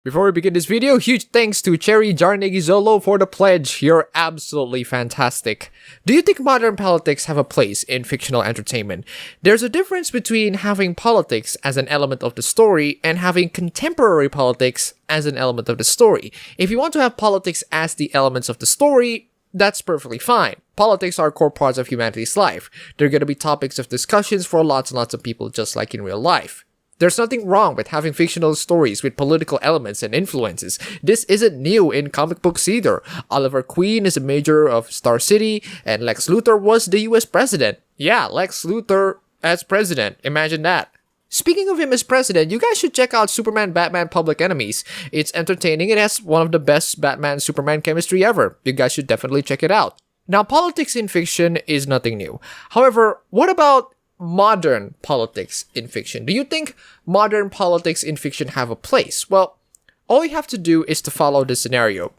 Before we begin this video, huge thanks to Cherry Jarnegizolo for the pledge. You're absolutely fantastic. Do you think modern politics have a place in fictional entertainment? There's a difference between having politics as an element of the story and having contemporary politics as an element of the story. If you want to have politics as the elements of the story, that's perfectly fine. Politics are core parts of humanity's life. They're going to be topics of discussions for lots and lots of people, just like in real life. There's nothing wrong with having fictional stories with political elements and influences. This isn't new in comic books either. Oliver Queen is a mayor of Star City, and Lex Luthor was the US president. Yeah, Lex Luthor as president. Imagine that. Speaking of him as president, you guys should check out Superman Batman Public Enemies. It's entertaining. It has one of the best Batman-Superman chemistry ever. You guys should definitely check it out. Now, politics in fiction is nothing new. However, what about modern politics in fiction? Do you think modern politics in fiction have a place? Well, all you have to do is to follow this scenario.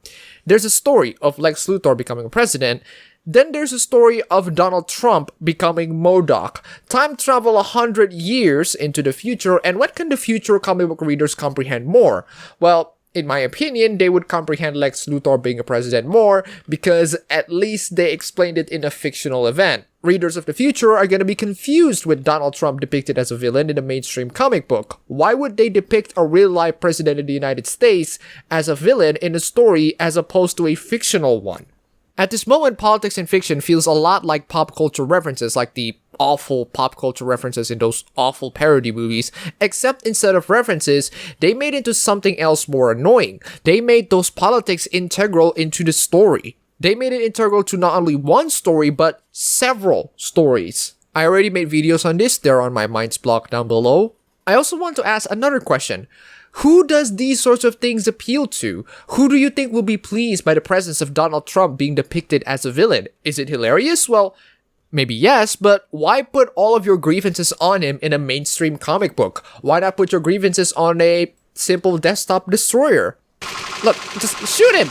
There's a story of Lex Luthor becoming president. Then there's a story of Donald Trump becoming MODOK. Time travel 100 years into the future, and what can the future comic book readers comprehend more? Well, in my opinion, they would comprehend Lex Luthor being a president more because at least they explained it in a fictional event. Readers of the future are going to be confused with Donald Trump depicted as a villain in a mainstream comic book. Why would they depict a real-life president of the United States as a villain in a story as opposed to a fictional one? At this moment, politics in fiction feels a lot like pop culture references, like the awful pop culture references in those awful parody movies, except instead of references, they made into something else more annoying. They made those politics integral into the story. They made it integral to not only one story, but several stories. I already made videos on this, they're on my Minds blog down below. I also want to ask another question. Who does these sorts of things appeal to? Who do you think will be pleased by the presence of Donald Trump being depicted as a villain? Is it hilarious? Well, maybe yes, but why put all of your grievances on him in a mainstream comic book? Why not put your grievances on a simple desktop destroyer? Look, just shoot him!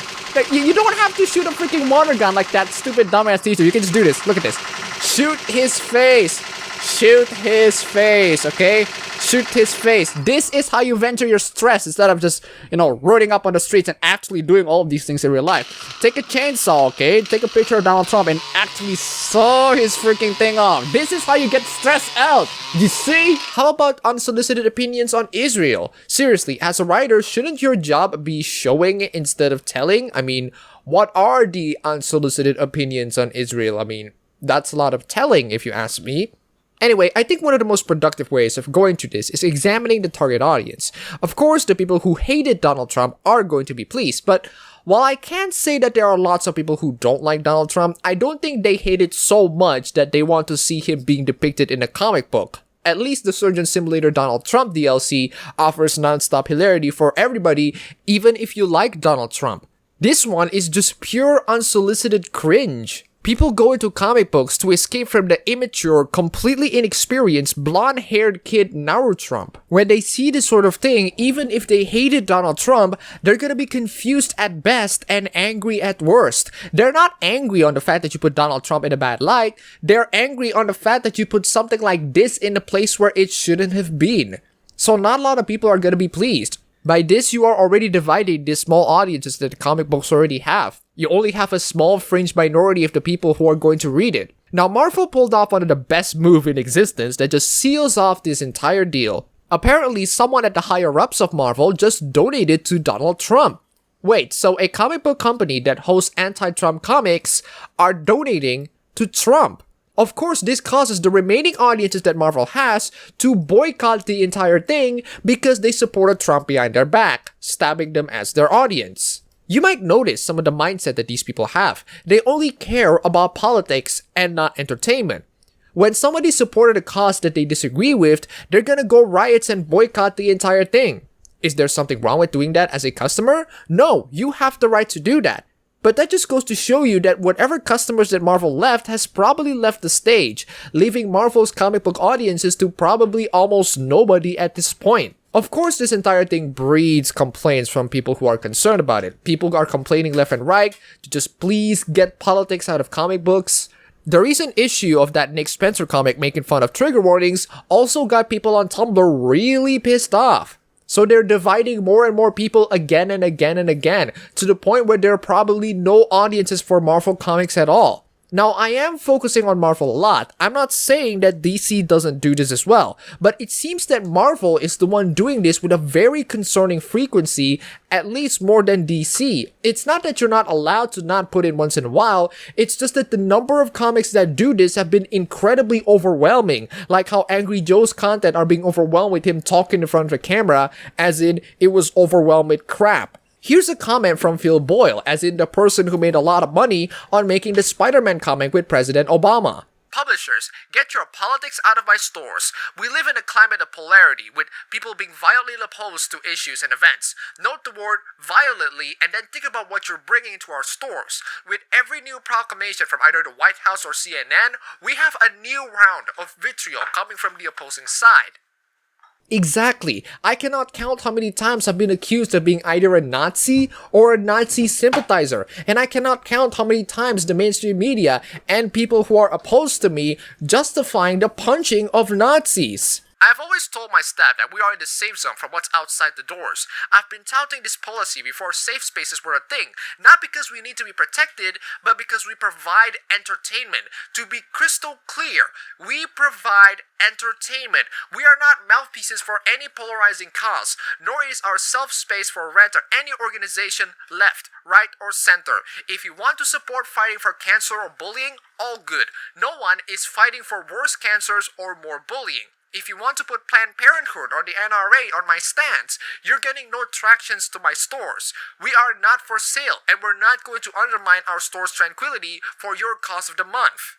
You don't have to shoot a freaking water gun like that stupid dumbass teacher. You can just do this. Look at this. Shoot his face. Shoot his face, okay? Shoot his face. This is how you vent your stress instead of just, running up on the streets and actually doing all of these things in real life. Take a chainsaw, okay? Take a picture of Donald Trump and actually saw his freaking thing off. This is how you get stressed out. You see? How about unsolicited opinions on Israel? Seriously, as a writer, shouldn't your job be showing instead of telling? I mean, what are the unsolicited opinions on Israel? I mean, that's a lot of telling if you ask me. Anyway, I think one of the most productive ways of going to this is examining the target audience. Of course, the people who hated Donald Trump are going to be pleased, but while I can't say that there are lots of people who don't like Donald Trump, I don't think they hate it so much that they want to see him being depicted in a comic book. At least the Surgeon Simulator Donald Trump DLC offers non-stop hilarity for everybody, even if you like Donald Trump. This one is just pure unsolicited cringe. People go into comic books to escape from the immature, completely inexperienced, blonde-haired kid Naru Trump. When they see this sort of thing, even if they hated Donald Trump, they're gonna be confused at best and angry at worst. They're not angry on the fact that you put Donald Trump in a bad light. They're angry on the fact that you put something like this in a place where it shouldn't have been. So not a lot of people are gonna be pleased. By this, you are already dividing the small audiences that the comic books already have. You only have a small fringe minority of the people who are going to read it. Now, Marvel pulled off one of the best moves in existence that just seals off this entire deal. Apparently, someone at the higher-ups of Marvel just donated to Donald Trump. Wait, so a comic book company that hosts anti-Trump comics are donating to Trump? Of course, this causes the remaining audiences that Marvel has to boycott the entire thing because they supported Trump behind their back, stabbing them as their audience. You might notice some of the mindset that these people have. They only care about politics and not entertainment. When somebody supported a cause that they disagree with, they're gonna go riots and boycott the entire thing. Is there something wrong with doing that as a customer? No, you have the right to do that. But that just goes to show you that whatever customers that Marvel left has probably left the stage, leaving Marvel's comic book audiences to probably almost nobody at this point. Of course, this entire thing breeds complaints from people who are concerned about it. People are complaining left and right to just please get politics out of comic books. The recent issue of that Nick Spencer comic making fun of trigger warnings also got people on Tumblr really pissed off. So they're dividing more and more people again and again and again, to the point where there are probably no audiences for Marvel comics at all. Now, I am focusing on Marvel a lot. I'm not saying that DC doesn't do this as well, but it seems that Marvel is the one doing this with a very concerning frequency, at least more than DC. It's not that you're not allowed to not put in once in a while, it's just that the number of comics that do this have been incredibly overwhelming, like how Angry Joe's content are being overwhelmed with him talking in front of the camera, as in, it was overwhelmed with crap. Here's a comment from Phil Boyle, as in the person who made a lot of money on making the Spider-Man comic with President Obama. Publishers, get your politics out of my stores. We live in a climate of polarity, with people being violently opposed to issues and events. Note the word violently, and then think about what you're bringing into our stores. With every new proclamation from either the White House or CNN, we have a new round of vitriol coming from the opposing side. Exactly. I cannot count how many times I've been accused of being either a Nazi or a Nazi sympathizer, and I cannot count how many times the mainstream media and people who are opposed to me justifying the punching of Nazis. I've always told my staff that we are in the safe zone from what's outside the doors. I've been touting this policy before safe spaces were a thing, not because we need to be protected, but because we provide entertainment. To be crystal clear, we provide entertainment. We are not mouthpieces for any polarizing cause, nor is our self-space for rent or any organization left, right, or center. If you want to support fighting for cancer or bullying, all good. No one is fighting for worse cancers or more bullying. If you want to put Planned Parenthood or the NRA on my stands, you're getting no tractions to my stores. We are not for sale, and we're not going to undermine our store's tranquility for your cause of the month.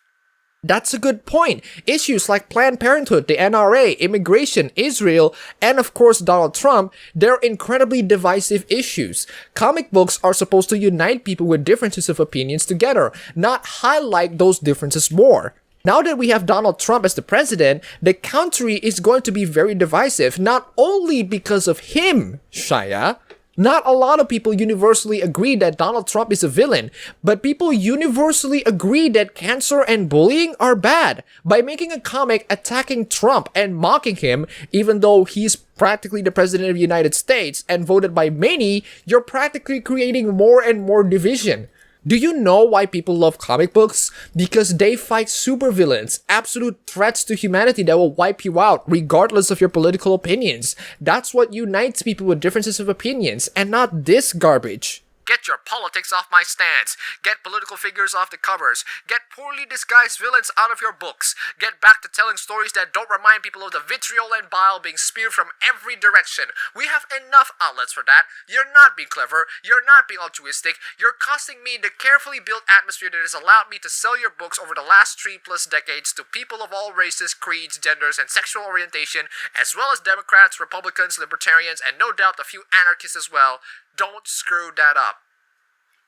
That's a good point. Issues like Planned Parenthood, the NRA, immigration, Israel, and of course Donald Trump, they're incredibly divisive issues. Comic books are supposed to unite people with differences of opinions together, not highlight those differences more. Now that we have Donald Trump as the president, the country is going to be very divisive, not only because of him, Shaya. Not a lot of people universally agree that Donald Trump is a villain, but people universally agree that cancer and bullying are bad. By making a comic attacking Trump and mocking him, even though he's practically the president of the United States and voted by many, you're practically creating more and more division. Do you know why people love comic books? Because they fight supervillains, absolute threats to humanity that will wipe you out regardless of your political opinions. That's what unites people with differences of opinions, and not this garbage. Get your politics off my stands. Get political figures off the covers. Get poorly disguised villains out of your books. Get back to telling stories that don't remind people of the vitriol and bile being spewed from every direction. We have enough outlets for that. You're not being clever. You're not being altruistic. You're costing me the carefully built atmosphere that has allowed me to sell your books over the last 3+ decades to people of all races, creeds, genders, and sexual orientation, as well as Democrats, Republicans, Libertarians, and no doubt a few anarchists as well. Don't screw that up.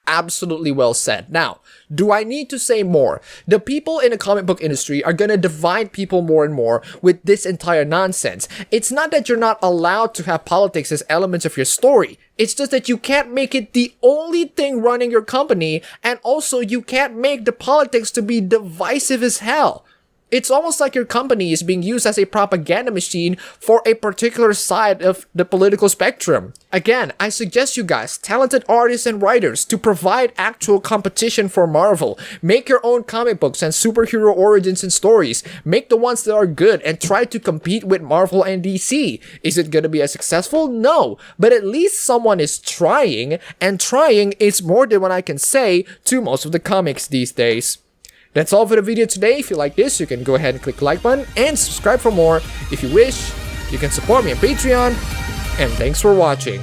Absolutely well said. Now, do I need to say more? The people in the comic book industry are gonna divide people more and more with this entire nonsense. It's not that you're not allowed to have politics as elements of your story. It's just that you can't make it the only thing running your company, and also you can't make the politics to be divisive as hell. It's almost like your company is being used as a propaganda machine for a particular side of the political spectrum. Again, I suggest you guys, talented artists and writers, to provide actual competition for Marvel. Make your own comic books and superhero origins and stories. Make the ones that are good and try to compete with Marvel and DC. Is it gonna be as successful? No. But at least someone is trying, and trying is more than what I can say to most of the comics these days. That's all for the video today. If you like this, you can go ahead and click the like button and subscribe for more. If you wish, you can support me on Patreon. And thanks for watching.